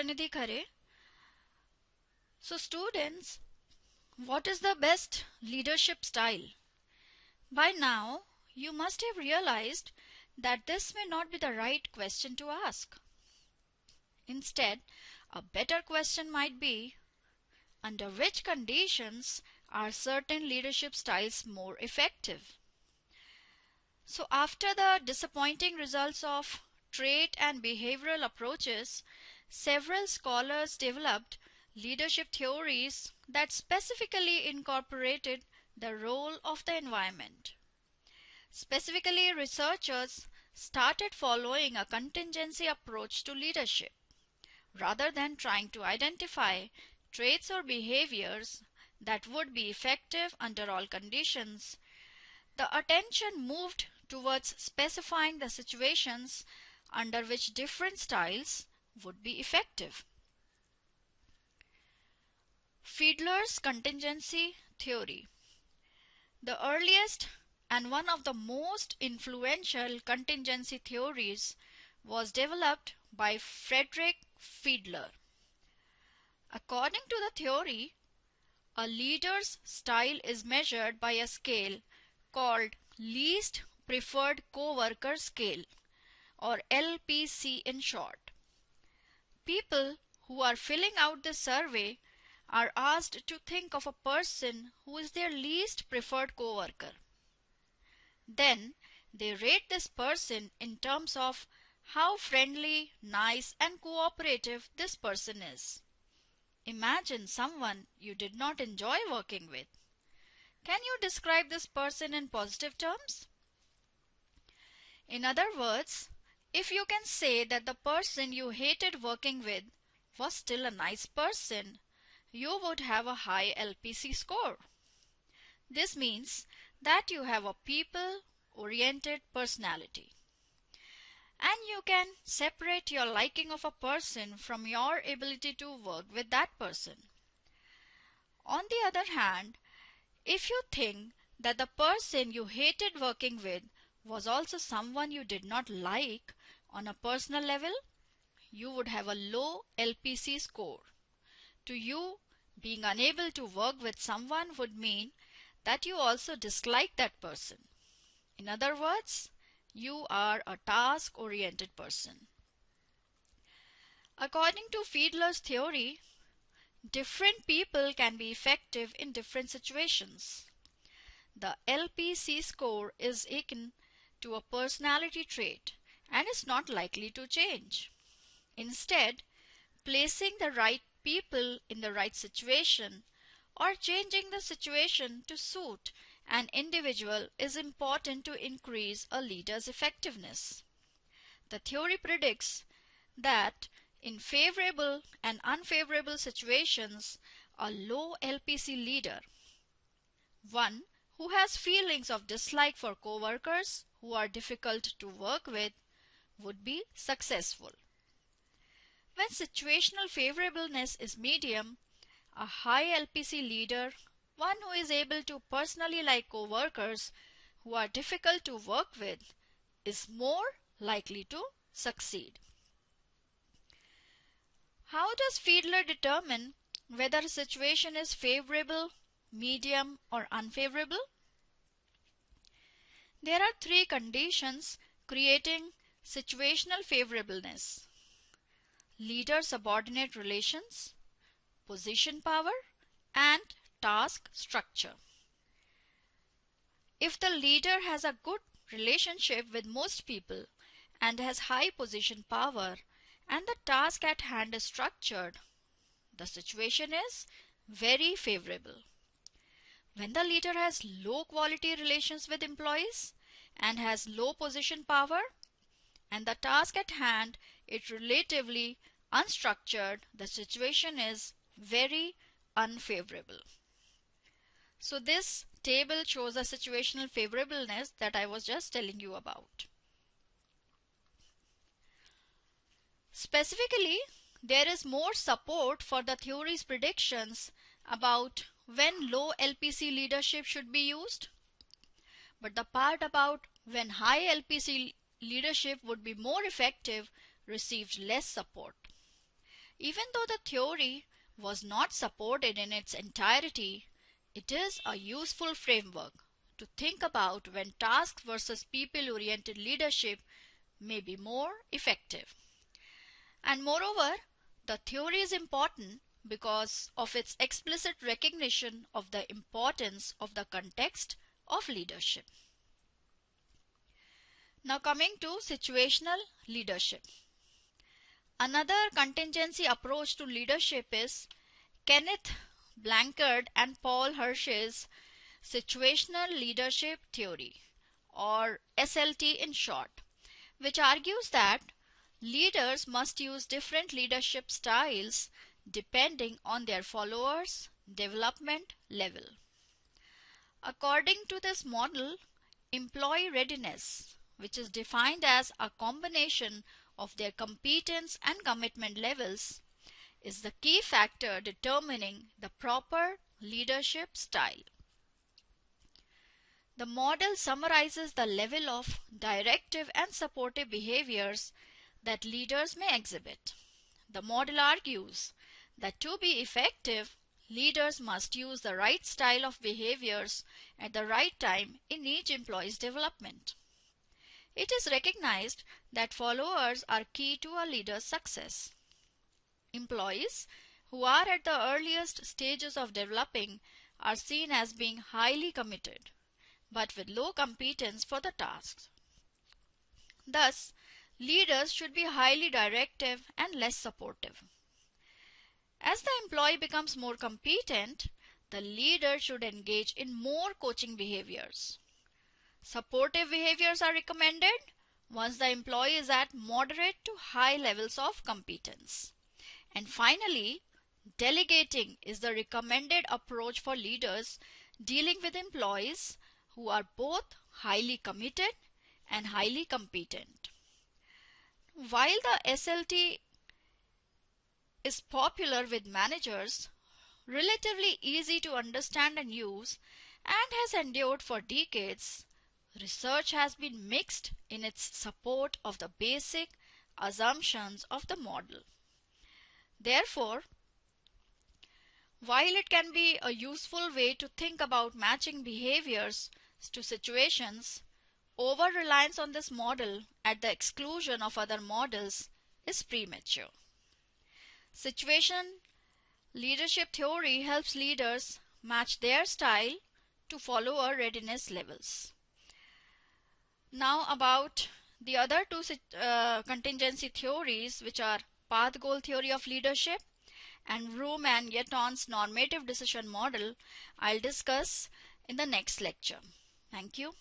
Pranidhi Khare. So students, what is the best leadership style? By now, you must have realized that this may not be the right question to ask. Instead, a better question might be, under which conditions are certain leadership styles more effective? So after the disappointing results of trait and behavioral approaches, several scholars developed leadership theories that specifically incorporated the role of the environment. Specifically, researchers started following a contingency approach to leadership. Rather than trying to identify traits or behaviors that would be effective under all conditions, the attention moved towards specifying the situations under which different styles would be effective. Fiedler's contingency theory. The earliest and one of the most influential contingency theories was developed by Frederick Fiedler. According to the theory, a leader's style is measured by a scale called Least Preferred Coworker Scale, or LPC in short. People who are filling out this survey are asked to think of a person who is their least preferred coworker. Then they rate this person in terms of how friendly, nice, and cooperative this person is. Imagine someone you did not enjoy working with. Can you describe this person in positive terms? In other words, if you can say that the person you hated working with was still a nice person, you would have a high LPC score. This means that you have a people-oriented personality. And you can separate your liking of a person from your ability to work with that person. On the other hand, if you think that the person you hated working with was also someone you did not like on a personal level, you would have a low LPC score. To you, being unable to work with someone would mean that you also dislike that person. In other words, you are a task-oriented person. According to Fiedler's theory, different people can be effective in different situations. The LPC score is akin to a personality trait and is not likely to change. Instead, placing the right people in the right situation or changing the situation to suit an individual is important to increase a leader's effectiveness. The theory predicts that in favorable and unfavorable situations, a low LPC leader, one who has feelings of dislike for coworkers who are difficult to work with, would be successful. When situational favorableness is medium, a high LPC leader, one who is able to personally like co-workers who are difficult to work with, is more likely to succeed. How does Fiedler determine whether a situation is favorable, medium, or unfavorable? There are three conditions creating situational favorableness: leader-subordinate relations, position power, and task structure. If the leader has a good relationship with most people and has high position power and the task at hand is structured, the situation is very favorable. When the leader has low quality relations with employees and has low position power and the task at hand is relatively unstructured, the situation is very unfavorable. So this table shows a situational favorableness that I was just telling you about. Specifically, there is more support for the theory's predictions about when low LPC leadership should be used. But the part about when high LPC leadership would be more effective received less support. Even though the theory was not supported in its entirety, it is a useful framework to think about when task versus people-oriented leadership may be more effective. And moreover, the theory is important because of its explicit recognition of the importance of the context of leadership. Now coming to situational leadership. Another contingency approach to leadership is Kenneth Blanchard and Paul Hirsch's Situational Leadership Theory, or SLT in short, which argues that leaders must use different leadership styles depending on their followers' development level. According to this model, employee readiness, which is defined as a combination of their competence and commitment levels, is the key factor determining the proper leadership style. The model summarizes the level of directive and supportive behaviors that leaders may exhibit. The model argues that to be effective, leaders must use the right style of behaviors at the right time in each employee's development. It is recognized that followers are key to a leader's success. Employees who are at the earliest stages of developing are seen as being highly committed, but with low competence for the tasks. Thus, leaders should be highly directive and less supportive. As the employee becomes more competent, the leader should engage in more coaching behaviors. Supportive behaviors are recommended once the employee is at moderate to high levels of competence. And finally, delegating is the recommended approach for leaders dealing with employees who are both highly committed and highly competent. While the SLT is popular with managers, relatively easy to understand and use, and has endured for decades, research has been mixed in its support of the basic assumptions of the model. Therefore, while it can be a useful way to think about matching behaviors to situations, over-reliance on this model at the exclusion of other models is premature. Situation leadership theory helps leaders match their style to follower readiness levels. Now about the other two contingency theories, which are path goal theory of leadership and Vroom and Yetton's normative decision model, I'll discuss in the next lecture. Thank you.